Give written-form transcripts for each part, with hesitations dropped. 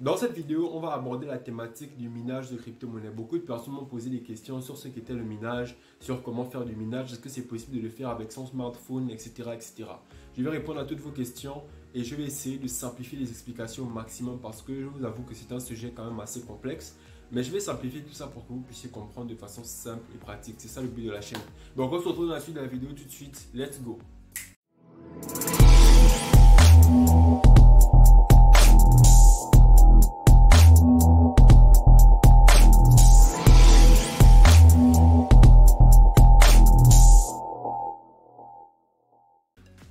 Dans cette vidéo, on va aborder la thématique du minage de crypto-monnaies. Beaucoup de personnes m'ont posé des questions sur ce qu'était le minage, sur comment faire du minage, est-ce que c'est possible de le faire avec son smartphone, etc., etc. Je vais répondre à toutes vos questions et je vais essayer de simplifier les explications au maximum parce que je vous avoue que c'est un sujet quand même assez complexe. Mais je vais simplifier tout ça pour que vous puissiez comprendre de façon simple et pratique. C'est ça le but de la chaîne. Donc on se retrouve dans la suite de la vidéo tout de suite. Let's go!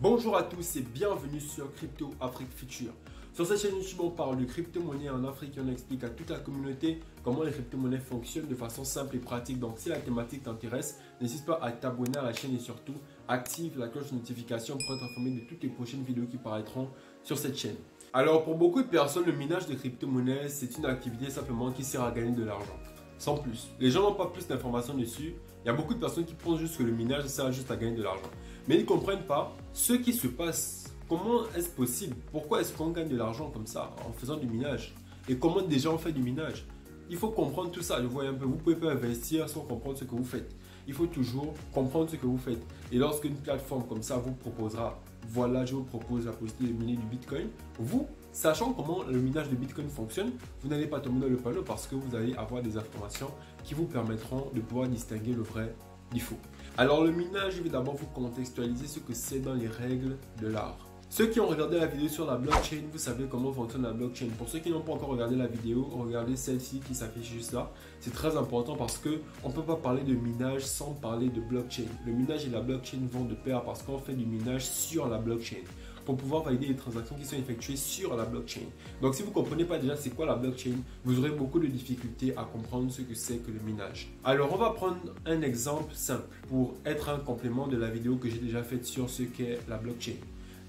Bonjour à tous et bienvenue sur Crypto Afrique Future. Sur cette chaîne YouTube, on parle de crypto-monnaies en Afrique et on explique à toute la communauté comment les crypto-monnaies fonctionnent de façon simple et pratique. Donc si la thématique t'intéresse, n'hésite pas à t'abonner à la chaîne et surtout active la cloche de notification pour être informé de toutes les prochaines vidéos qui paraîtront sur cette chaîne. Alors pour beaucoup de personnes, le minage de crypto-monnaies, c'est une activité simplement qui sert à gagner de l'argent. Sans plus. Les gens n'ont pas plus d'informations dessus. Il y a beaucoup de personnes qui pensent juste que le minage sert juste à gagner de l'argent. Mais ils ne comprennent pas ce qui se passe. Comment est-ce possible? Pourquoi est-ce qu'on gagne de l'argent comme ça en faisant du minage? Et comment des gens font du minage? Il faut comprendre tout ça. Je vois un peu. Vous ne pouvez pas investir sans comprendre ce que vous faites. Il faut toujours comprendre ce que vous faites. Et lorsqu'une plateforme comme ça vous proposera, voilà, je vous propose la possibilité de miner du Bitcoin, vous, sachant comment le minage de Bitcoin fonctionne, vous n'allez pas tomber dans le panneau parce que vous allez avoir des informations qui vous permettront de pouvoir distinguer le vrai du faux. Alors le minage, je vais d'abord vous contextualiser ce que c'est dans les règles de l'art. Ceux qui ont regardé la vidéo sur la blockchain, vous savez comment fonctionne la blockchain. Pour ceux qui n'ont pas encore regardé la vidéo, regardez celle-ci qui s'affiche juste là. C'est très important parce qu'on ne peut pas parler de minage sans parler de blockchain. Le minage et la blockchain vont de pair parce qu'on fait du minage sur la blockchain pour pouvoir valider les transactions qui sont effectuées sur la blockchain. Donc si vous ne comprenez pas déjà c'est quoi la blockchain, vous aurez beaucoup de difficultés à comprendre ce que c'est que le minage. Alors on va prendre un exemple simple pour être un complément de la vidéo que j'ai déjà faite sur ce qu'est la blockchain.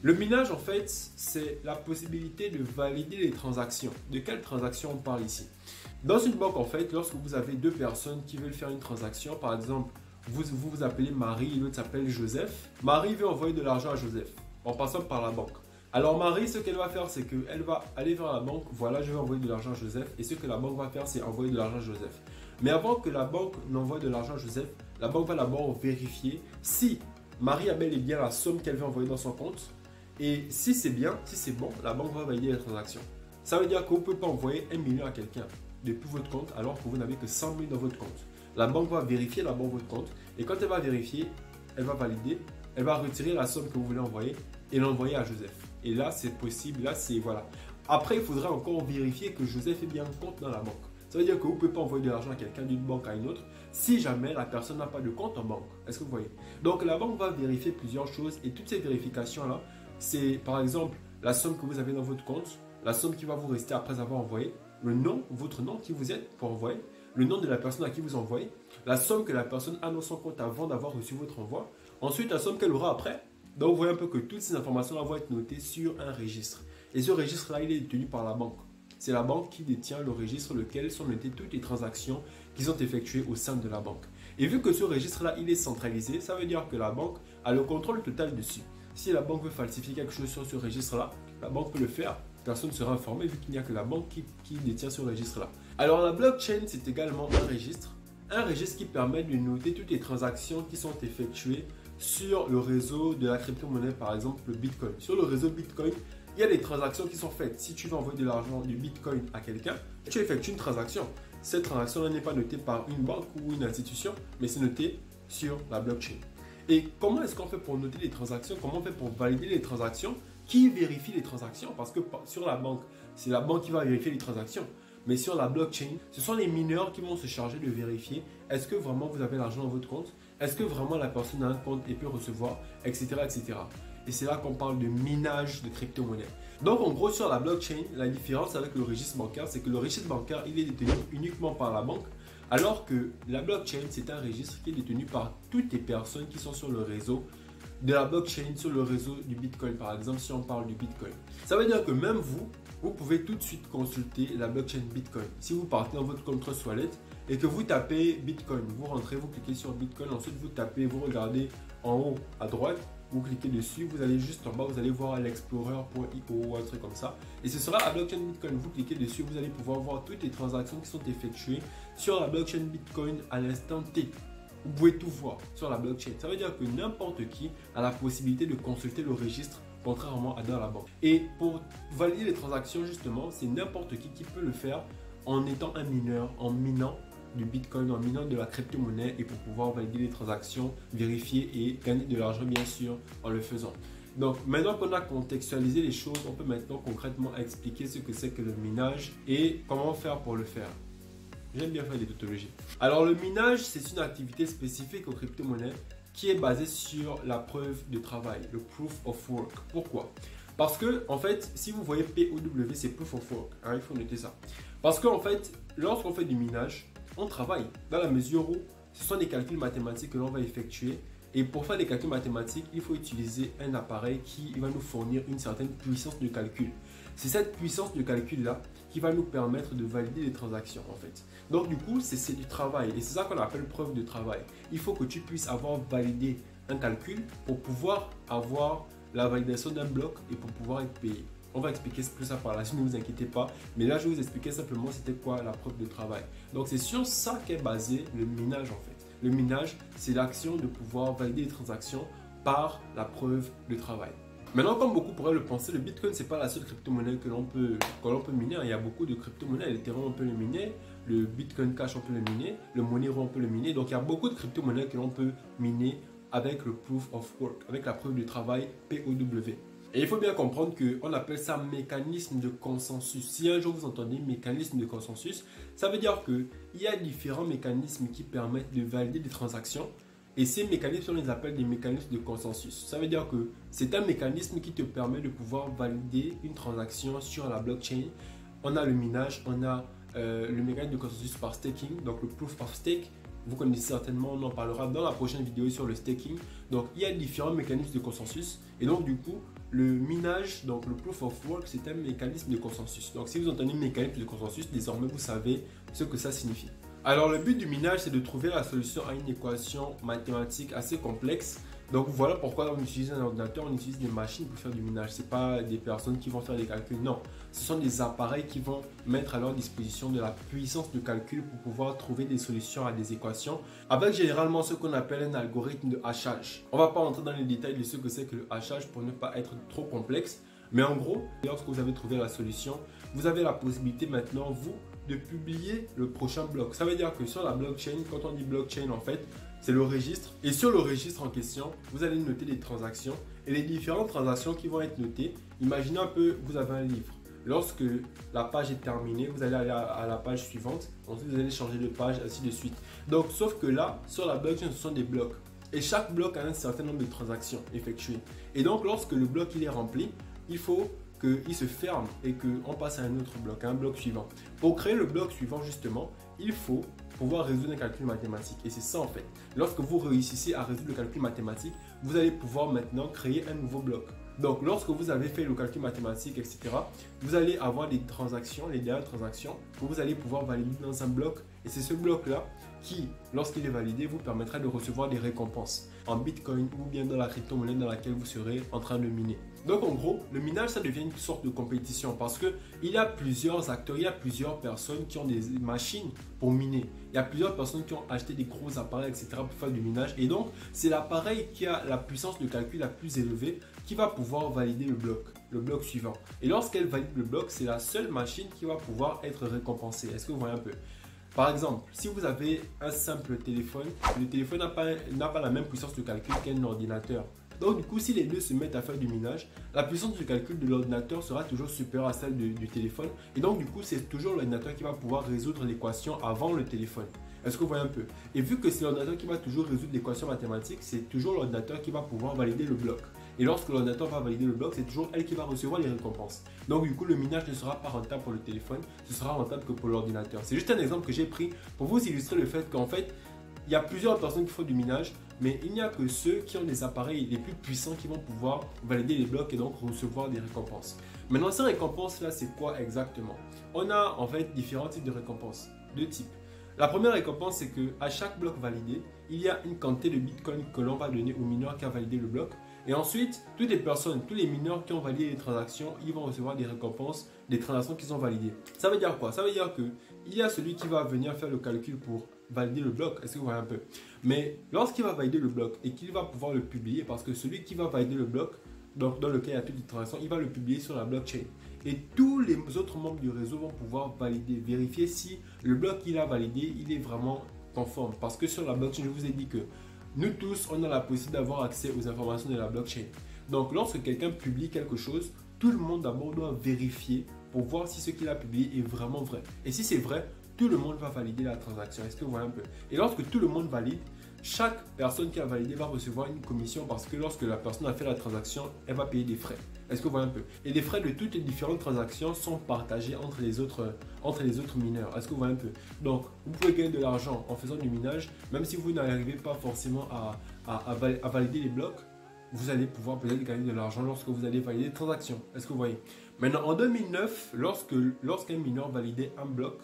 Le minage, en fait, c'est la possibilité de valider les transactions. De quelles transactions on parle ici? Dans une banque, en fait, lorsque vous avez deux personnes qui veulent faire une transaction, par exemple, vous appelez Marie et l'autre s'appelle Joseph. Marie veut envoyer de l'argent à Joseph en passant par la banque. Alors Marie, ce qu'elle va faire, c'est qu'elle va aller vers la banque. Voilà, je vais envoyer de l'argent à Joseph. Et ce que la banque va faire, c'est envoyer de l'argent à Joseph. Mais avant que la banque n'envoie de l'argent à Joseph, la banque va d'abord vérifier si Marie a bel et bien la somme qu'elle veut envoyer dans son compte. Et si c'est bien, si c'est bon, la banque va valider la transaction. Ça veut dire que vous ne pouvez pas envoyer 1 million à quelqu'un depuis votre compte alors que vous n'avez que 100 000 dans votre compte. La banque va vérifier d'abord votre compte et quand elle va vérifier, elle va valider, elle va retirer la somme que vous voulez envoyer et l'envoyer à Joseph. Et là, c'est possible, là, c'est voilà. Après, il faudra encore vérifier que Joseph est bien en compte dans la banque. Ça veut dire que vous ne pouvez pas envoyer de l'argent à quelqu'un d'une banque à une autre si jamais la personne n'a pas de compte en banque. Est-ce que vous voyez? Donc, la banque va vérifier plusieurs choses et toutes ces vérifications-là, c'est par exemple la somme que vous avez dans votre compte, la somme qui va vous rester après avoir envoyé, le nom, votre nom qui vous êtes pour envoyer, le nom de la personne à qui vous envoyez, la somme que la personne a dans son compte avant d'avoir reçu votre envoi, ensuite la somme qu'elle aura après. Donc vous voyez un peu que toutes ces informations-là vont être notées sur un registre. Et ce registre-là, il est détenu par la banque. C'est la banque qui détient le registre lequel sont notées toutes les transactions qui sont effectuées au sein de la banque. Et vu que ce registre-là, il est centralisé, ça veut dire que la banque a le contrôle total dessus. Si la banque veut falsifier quelque chose sur ce registre-là, la banque peut le faire. Personne ne sera informé vu qu'il n'y a que la banque qui détient ce registre-là. Alors la blockchain, c'est également un registre qui permet de noter toutes les transactions qui sont effectuées sur le réseau de la crypto-monnaie, par exemple le Bitcoin. Sur le réseau Bitcoin, il y a des transactions qui sont faites. Si tu veux envoyer de l'argent du Bitcoin à quelqu'un, tu effectues une transaction. Cette transaction n'est pas notée par une banque ou une institution, mais c'est noté sur la blockchain. Et comment est-ce qu'on fait pour noter les transactions? Comment on fait pour valider les transactions? Qui vérifie les transactions? Parce que sur la banque, c'est la banque qui va vérifier les transactions. Mais sur la blockchain, ce sont les mineurs qui vont se charger de vérifier est-ce que vraiment vous avez l'argent dans votre compte? Est-ce que vraiment la personne a un compte et peut recevoir, etc. etc. Et c'est là qu'on parle de minage de crypto-monnaie. Donc en gros, sur la blockchain, la différence avec le registre bancaire, c'est que le registre bancaire, il est détenu uniquement par la banque. Alors que la blockchain, c'est un registre qui est détenu par toutes les personnes qui sont sur le réseau de la blockchain, sur le réseau du Bitcoin, par exemple, si on parle du Bitcoin. Ça veut dire que même vous pouvez tout de suite consulter la blockchain Bitcoin. Si vous partez dans votre compte Trust Wallet et que vous tapez Bitcoin, vous rentrez, vous cliquez sur Bitcoin, ensuite vous tapez, vous regardez en haut à droite, vous cliquez dessus, vous allez juste en bas, vous allez voir l'explorer.io ou un truc comme ça. Et ce sera à blockchain Bitcoin. Vous cliquez dessus, vous allez pouvoir voir toutes les transactions qui sont effectuées sur la blockchain Bitcoin à l'instant T. Vous pouvez tout voir sur la blockchain. Ça veut dire que n'importe qui a la possibilité de consulter le registre, contrairement à dans la banque. Et pour valider les transactions, justement, c'est n'importe qui peut le faire en étant un mineur, en minant du Bitcoin, en minant de la crypto-monnaie et pour pouvoir valider les transactions, vérifier et gagner de l'argent, bien sûr, en le faisant. Donc, maintenant qu'on a contextualisé les choses, on peut maintenant concrètement expliquer ce que c'est que le minage et comment faire pour le faire. J'aime bien faire des tautologies. Alors, le minage, c'est une activité spécifique aux crypto-monnaies qui est basée sur la preuve de travail, le proof of work. Pourquoi? Parce que, en fait, si vous voyez POW, c'est proof of work. Hein, il faut noter ça. Parce qu'en fait, lorsqu'on fait du minage, on travaille dans la mesure où ce sont des calculs mathématiques que l'on va effectuer. Et pour faire des calculs mathématiques, il faut utiliser un appareil qui va nous fournir une certaine puissance de calcul. C'est cette puissance de calcul-là qui va nous permettre de valider les transactions en fait. Donc du coup, c'est du travail et c'est ça qu'on appelle preuve de travail. Il faut que tu puisses avoir validé un calcul pour pouvoir avoir la validation d'un bloc et pour pouvoir être payé. On va expliquer plus ça par la suite, ne vous inquiétez pas. Mais là, je vais vous expliquer simplement c'était quoi la preuve de travail. Donc, c'est sur ça qu'est basé le minage en fait. Le minage, c'est l'action de pouvoir valider les transactions par la preuve de travail. Maintenant, comme beaucoup pourraient le penser, le Bitcoin, ce n'est pas la seule crypto-monnaie que l'on peut miner. Il y a beaucoup de crypto-monnaies. L'Ethereum, on peut le miner. Le Bitcoin Cash, on peut le miner. Le Monero, on peut le miner. Donc, il y a beaucoup de crypto-monnaies que l'on peut miner avec le Proof of Work, avec la preuve de travail POW. Et il faut bien comprendre qu'on appelle ça mécanisme de consensus. Si un jour vous entendez mécanisme de consensus, ça veut dire qu'il y a différents mécanismes qui permettent de valider des transactions. Et ces mécanismes, on les appelle des mécanismes de consensus. Ça veut dire que c'est un mécanisme qui te permet de pouvoir valider une transaction sur la blockchain. On a le minage, on a le mécanisme de consensus par staking, donc le proof of stake. Vous connaissez certainement, on en parlera dans la prochaine vidéo sur le staking. Donc, il y a différents mécanismes de consensus. Et donc, du coup, le minage, donc le proof of work, c'est un mécanisme de consensus. Donc, si vous entendez mécanisme de consensus, désormais, vous savez ce que ça signifie. Alors, le but du minage, c'est de trouver la solution à une équation mathématique assez complexe. Donc, voilà pourquoi on utilise un ordinateur, on utilise des machines pour faire du minage. Ce n'est pas des personnes qui vont faire des calculs, non. Ce sont des appareils qui vont mettre à leur disposition de la puissance de calcul pour pouvoir trouver des solutions à des équations avec généralement ce qu'on appelle un algorithme de hachage. On ne va pas entrer dans les détails de ce que c'est que le hachage pour ne pas être trop complexe. Mais en gros, lorsque vous avez trouvé la solution, vous avez la possibilité maintenant, vous, de publier le prochain bloc. Ça veut dire que sur la blockchain, quand on dit blockchain en fait, c'est le registre. Et sur le registre en question, vous allez noter les transactions et les différentes transactions qui vont être notées. Imaginez un peu, vous avez un livre. Lorsque la page est terminée, vous allez aller à la page suivante. Ensuite, vous allez changer de page, ainsi de suite. Donc, sauf que là, sur la blockchain, ce sont des blocs. Et chaque bloc a un certain nombre de transactions effectuées. Et donc, lorsque le bloc il est rempli, il faut qu'il se ferme et qu'on passe à un autre bloc, à un bloc suivant. Pour créer le bloc suivant, justement, il faut pouvoir résoudre un calcul mathématique. Et c'est ça en fait. Lorsque vous réussissez à résoudre le calcul mathématique, vous allez pouvoir maintenant créer un nouveau bloc. Donc, lorsque vous avez fait le calcul mathématique, etc., vous allez avoir des transactions, les dernières transactions, que vous allez pouvoir valider dans un bloc. Et c'est ce bloc-là qui, lorsqu'il est validé, vous permettra de recevoir des récompenses en Bitcoin ou bien dans la crypto-monnaie dans laquelle vous serez en train de miner. Donc, en gros, le minage, ça devient une sorte de compétition parce qu'il y a plusieurs acteurs, il y a plusieurs personnes qui ont des machines pour miner. Il y a plusieurs personnes qui ont acheté des gros appareils, etc. pour faire du minage. Et donc, c'est l'appareil qui a la puissance de calcul la plus élevée qui va pouvoir valider le bloc suivant. Et lorsqu'elle valide le bloc, c'est la seule machine qui va pouvoir être récompensée. Est-ce que vous voyez un peu? Par exemple, si vous avez un simple téléphone, le téléphone n'a pas la même puissance de calcul qu'un ordinateur. Donc du coup, si les deux se mettent à faire du minage, la puissance de calcul de l'ordinateur sera toujours supérieure à celle du téléphone. Et donc du coup, c'est toujours l'ordinateur qui va pouvoir résoudre l'équation avant le téléphone. Est-ce que vous voyez un peu? Et vu que c'est l'ordinateur qui va toujours résoudre l'équation mathématique, c'est toujours l'ordinateur qui va pouvoir valider le bloc. Et lorsque l'ordinateur va valider le bloc, c'est toujours elle qui va recevoir les récompenses. Donc du coup, le minage ne sera pas rentable pour le téléphone, ce sera rentable que pour l'ordinateur. C'est juste un exemple que j'ai pris pour vous illustrer le fait qu'en fait, il y a plusieurs personnes qui font du minage, mais il n'y a que ceux qui ont des appareils les plus puissants qui vont pouvoir valider les blocs et donc recevoir des récompenses. Maintenant, ces récompenses-là, c'est quoi exactement? On a en fait différents types de récompenses, deux types. La première récompense, c'est qu'à chaque bloc validé, il y a une quantité de Bitcoin que l'on va donner au mineur qui a validé le bloc. Et ensuite, toutes les personnes, tous les mineurs qui ont validé les transactions, ils vont recevoir des récompenses des transactions qu'ils ont validées. Ça veut dire quoi? Ça veut dire que il y a celui qui va venir faire le calcul pour valider le bloc. Est-ce que vous voyez un peu? Mais lorsqu'il va valider le bloc et qu'il va pouvoir le publier, parce que celui qui va valider le bloc, donc dans lequel il y a toutes les transactions, il va le publier sur la blockchain. Et tous les autres membres du réseau vont pouvoir valider, vérifier si le bloc qu'il a validé, il est vraiment conforme. Parce que sur la blockchain, je vous ai dit que nous tous, on a la possibilité d'avoir accès aux informations de la blockchain. Donc, lorsque quelqu'un publie quelque chose, tout le monde d'abord doit vérifier pour voir si ce qu'il a publié est vraiment vrai. Et si c'est vrai, tout le monde va valider la transaction. Est-ce que vous voyez un peu? Et lorsque tout le monde valide, chaque personne qui a validé va recevoir une commission parce que lorsque la personne a fait la transaction, elle va payer des frais. Est-ce que vous voyez un peu? Et les frais de toutes les différentes transactions sont partagés entre les autres mineurs. Est-ce que vous voyez un peu? Donc, vous pouvez gagner de l'argent en faisant du minage, même si vous n'arrivez pas forcément à valider les blocs, vous allez pouvoir peut-être gagner de l'argent lorsque vous allez valider les transactions. Est-ce que vous voyez? Maintenant, en 2009, lorsqu'un mineur validait un bloc,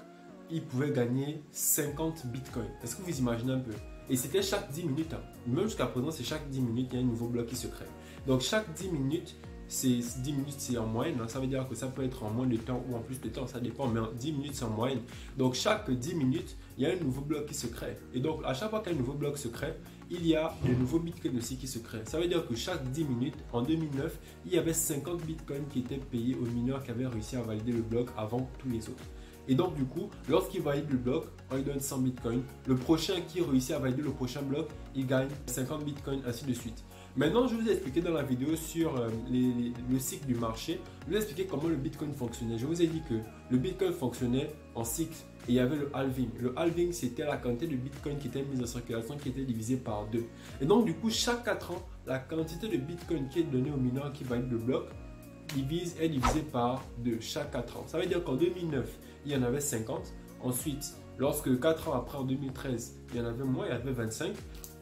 il pouvait gagner 50 bitcoins. Est-ce que vous imaginez un peu? Et c'était chaque 10 minutes. Hein. Même jusqu'à présent, c'est chaque 10 minutes, il y a un nouveau bloc qui se crée. Donc, chaque 10 minutes, c'est 10 minutes, c'est en moyenne. Hein. Ça veut dire que ça peut être en moins de temps ou en plus de temps, ça dépend. Mais en 10 minutes, c'est en moyenne. Donc, chaque 10 minutes, il y a un nouveau bloc qui se crée. Et donc, à chaque fois qu'un nouveau bloc se crée, il y a de nouveaux bitcoins aussi qui se créent. Ça veut dire que chaque 10 minutes, en 2009, il y avait 50 bitcoins qui étaient payés aux mineurs qui avaient réussi à valider le bloc avant tous les autres. Et donc, du coup, lorsqu'il valide le bloc, on lui donne 100 bitcoins. Le prochain qui réussit à valider le prochain bloc, il gagne 50 bitcoins, ainsi de suite. Maintenant, je vous ai expliqué dans la vidéo sur le cycle du marché, je vous ai expliqué comment le bitcoin fonctionnait. Je vous ai dit que le bitcoin fonctionnait en cycle et il y avait le halving. Le halving, c'était la quantité de bitcoin qui était mise en circulation qui était divisée par 2. Et donc, du coup, chaque 4 ans, la quantité de bitcoin qui est donnée aux mineurs qui valident le bloc est divisée par 2 chaque 4 ans. Ça veut dire qu'en 2009, il y en avait 50. Ensuite, lorsque 4 ans après, en 2013, il y en avait moins, il y avait 25,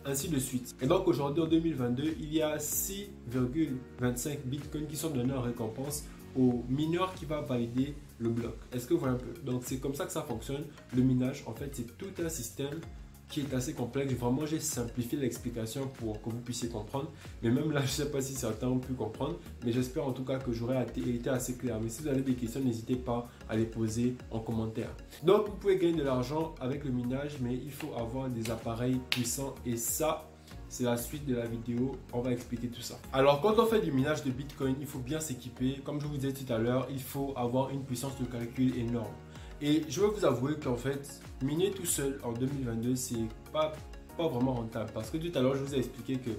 ainsi de suite. Et donc aujourd'hui, en 2022, il y a 6,25 bitcoins qui sont donnés en récompense au mineur qui va valider le bloc. Est-ce que vous voyez un peu? Donc c'est comme ça que ça fonctionne. Le minage, en fait, c'est tout un système qui est assez complexe. Vraiment, j'ai simplifié l'explication pour que vous puissiez comprendre. Mais même là, je ne sais pas si certains ont pu comprendre. Mais j'espère en tout cas que j'aurai été assez clair. Mais si vous avez des questions, n'hésitez pas à les poser en commentaire. Donc, vous pouvez gagner de l'argent avec le minage, mais il faut avoir des appareils puissants. Et ça, c'est la suite de la vidéo. On va expliquer tout ça. Alors, quand on fait du minage de Bitcoin, il faut bien s'équiper. Comme je vous disais tout à l'heure, il faut avoir une puissance de calcul énorme. Et je vais vous avouer qu'en fait, miner tout seul en 2022, c'est pas vraiment rentable. Parce que tout à l'heure, je vous ai expliqué que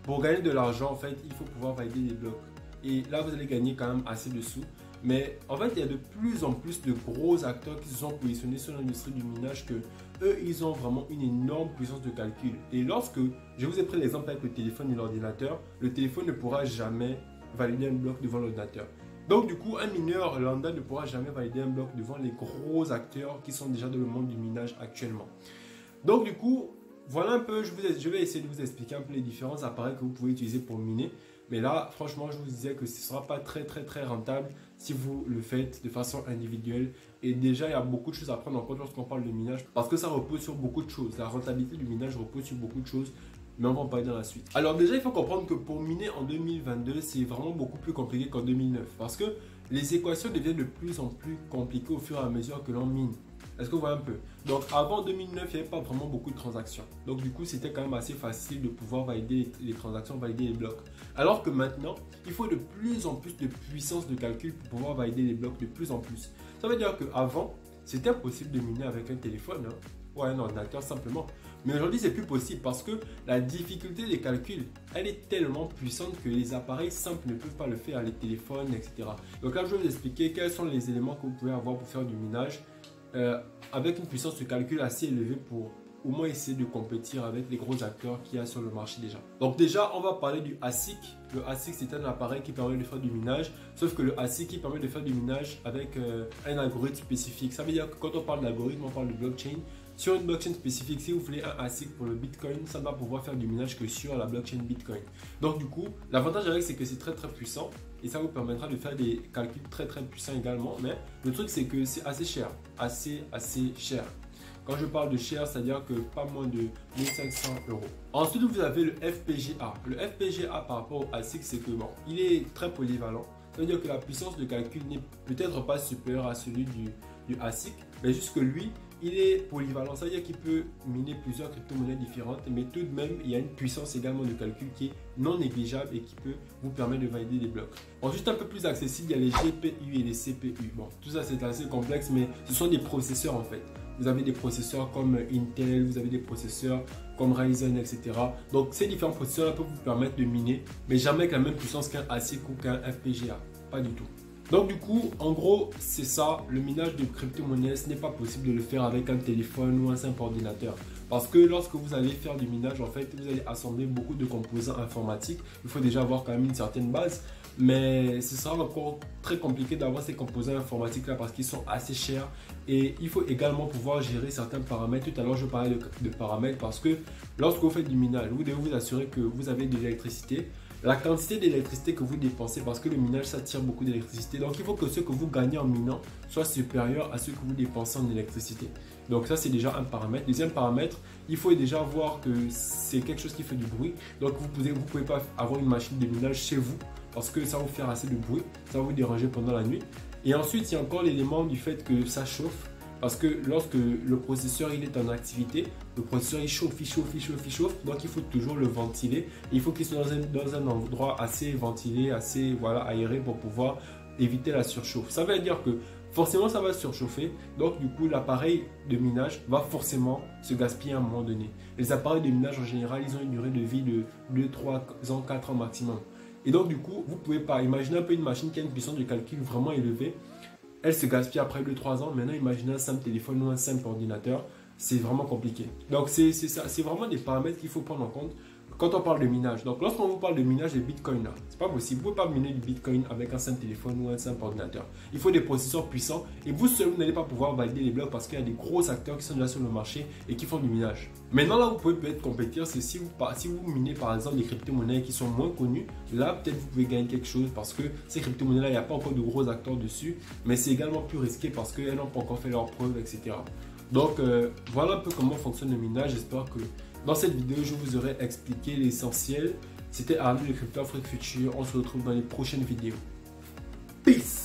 pour gagner de l'argent, en fait, il faut pouvoir valider des blocs. Et là, vous allez gagner quand même assez de sous. Mais en fait, il y a de plus en plus de gros acteurs qui se sont positionnés sur l'industrie du minage que eux, ils ont vraiment une énorme puissance de calcul. Et lorsque, je vous ai pris l'exemple avec le téléphone et l'ordinateur, le téléphone ne pourra jamais valider un bloc devant l'ordinateur. Donc du coup, un mineur lambda ne pourra jamais valider un bloc devant les gros acteurs qui sont déjà dans le monde du minage actuellement. Donc du coup, voilà un peu, je vais essayer de vous expliquer un peu les différents appareils que vous pouvez utiliser pour miner. Mais là, franchement, je vous disais que ce ne sera pas très rentable si vous le faites de façon individuelle. Et déjà, il y a beaucoup de choses à prendre en compte lorsqu'on parle de minage parce que ça repose sur beaucoup de choses. La rentabilité du minage repose sur beaucoup de choses. Mais on va en parler dans la suite. Alors déjà, il faut comprendre que pour miner en 2022, c'est vraiment beaucoup plus compliqué qu'en 2009. Parce que les équations deviennent de plus en plus compliquées au fur et à mesure que l'on mine. Est-ce que vous voyez un peu? Donc avant 2009, il n'y avait pas vraiment beaucoup de transactions. Donc du coup, c'était quand même assez facile de pouvoir valider les transactions, valider les blocs. Alors que maintenant, il faut de plus en plus de puissance de calcul pour pouvoir valider les blocs de plus en plus. Ça veut dire qu'avant, c'était impossible de miner avec un téléphone. Ou un ordinateur simplement. Mais aujourd'hui, c'est plus possible parce que la difficulté des calculs, elle est tellement puissante que les appareils simples ne peuvent pas le faire, les téléphones, etc. Donc là, je vais vous expliquer quels sont les éléments que vous pouvez avoir pour faire du minage avec une puissance de calcul assez élevée pour au moins essayer de compétir avec les gros acteurs qu'il y a sur le marché déjà. Donc déjà, on va parler du ASIC. Le ASIC, c'est un appareil qui permet de faire du minage, sauf que le ASIC, il permet de faire du minage avec un algorithme spécifique. Ça veut dire que quand on parle d'algorithme, on parle de blockchain. Sur une blockchain spécifique, si vous voulez un ASIC pour le Bitcoin, ça ne va pouvoir faire du minage que sur la blockchain Bitcoin. Donc du coup, l'avantage avec c'est que c'est très puissant et ça vous permettra de faire des calculs très puissants également. Mais le truc c'est que c'est assez cher, assez cher. Quand je parle de cher, c'est-à-dire que pas moins de 1500 euros. Ensuite, vous avez le FPGA. Le FPGA par rapport au ASIC, c'est que bon, il est très polyvalent. Ça veut dire que la puissance de calcul n'est peut-être pas supérieure à celui du ASIC, mais juste que lui, il est polyvalent. Ça veut dire qu'il peut miner plusieurs crypto-monnaies différentes, mais tout de même, il y a une puissance également de calcul qui est non négligeable et qui peut vous permettre de valider des blocs. Bon, juste un peu plus accessible, il y a les GPU et les CPU. Bon, tout ça c'est assez complexe, mais ce sont des processeurs en fait. Vous avez des processeurs comme Intel, vous avez des processeurs comme Ryzen, etc. Donc ces différents processeurs peuvent vous permettre de miner, mais jamais avec la même puissance qu'un ASIC ou qu'un FPGA. Pas du tout. Donc du coup, en gros, c'est ça, le minage de crypto-monnaies, ce n'est pas possible de le faire avec un téléphone ou un simple ordinateur. Parce que lorsque vous allez faire du minage, en fait, vous allez assembler beaucoup de composants informatiques. Il faut déjà avoir quand même une certaine base. Mais ce sera encore très compliqué d'avoir ces composants informatiques là parce qu'ils sont assez chers. Et il faut également pouvoir gérer certains paramètres. Tout à l'heure, je parlais de paramètres parce que lorsque vous faites du minage, vous devez vous assurer que vous avez de l'électricité. La quantité d'électricité que vous dépensez, parce que le minage, ça tire beaucoup d'électricité. Donc, il faut que ce que vous gagnez en minant soit supérieur à ce que vous dépensez en électricité. Donc, ça, c'est déjà un paramètre. Deuxième paramètre, il faut déjà voir que c'est quelque chose qui fait du bruit. Donc, vous ne pouvez pas avoir une machine de minage chez vous parce que ça va vous faire assez de bruit. Ça va vous déranger pendant la nuit. Et ensuite, il y a encore l'élément du fait que ça chauffe. Parce que lorsque le processeur il est en activité, le processeur il chauffe. Donc il faut toujours le ventiler. Et il faut qu'il soit dans un endroit assez ventilé, assez aéré pour pouvoir éviter la surchauffe. Ça veut dire que forcément ça va surchauffer. Donc du coup l'appareil de minage va forcément se gaspiller à un moment donné. Les appareils de minage en général ils ont une durée de vie de 2, 3 ans, 4 ans maximum. Et donc du coup vous pouvez pas imaginer un peu une machine qui a une puissance de calcul vraiment élevée. Elle se gaspille après 2-3 ans. Maintenant, imaginez un simple téléphone ou un simple ordinateur. C'est vraiment compliqué. Donc, c'est vraiment des paramètres qu'il faut prendre en compte quand on parle de minage. Donc, lorsqu'on vous parle de minage de Bitcoin, là, c'est pas possible. Vous ne pouvez pas miner du Bitcoin avec un simple téléphone ou un simple ordinateur. Il faut des processeurs puissants et vous seul, vous n'allez pas pouvoir valider les blocs parce qu'il y a des gros acteurs qui sont déjà sur le marché et qui font du minage. Maintenant, là, vous pouvez peut-être compétir, c'est si vous minez par exemple des crypto-monnaies qui sont moins connues, là, peut-être vous pouvez gagner quelque chose parce que ces crypto-monnaies-là, il n'y a pas encore de gros acteurs dessus, mais c'est également plus risqué parce qu'elles n'ont pas encore fait leurs preuves, etc. Donc, voilà un peu comment fonctionne le minage. J'espère que dans cette vidéo, je vous aurai expliqué l'essentiel. C'était Arnaud de Crypto Afrique Future. On se retrouve dans les prochaines vidéos. Peace!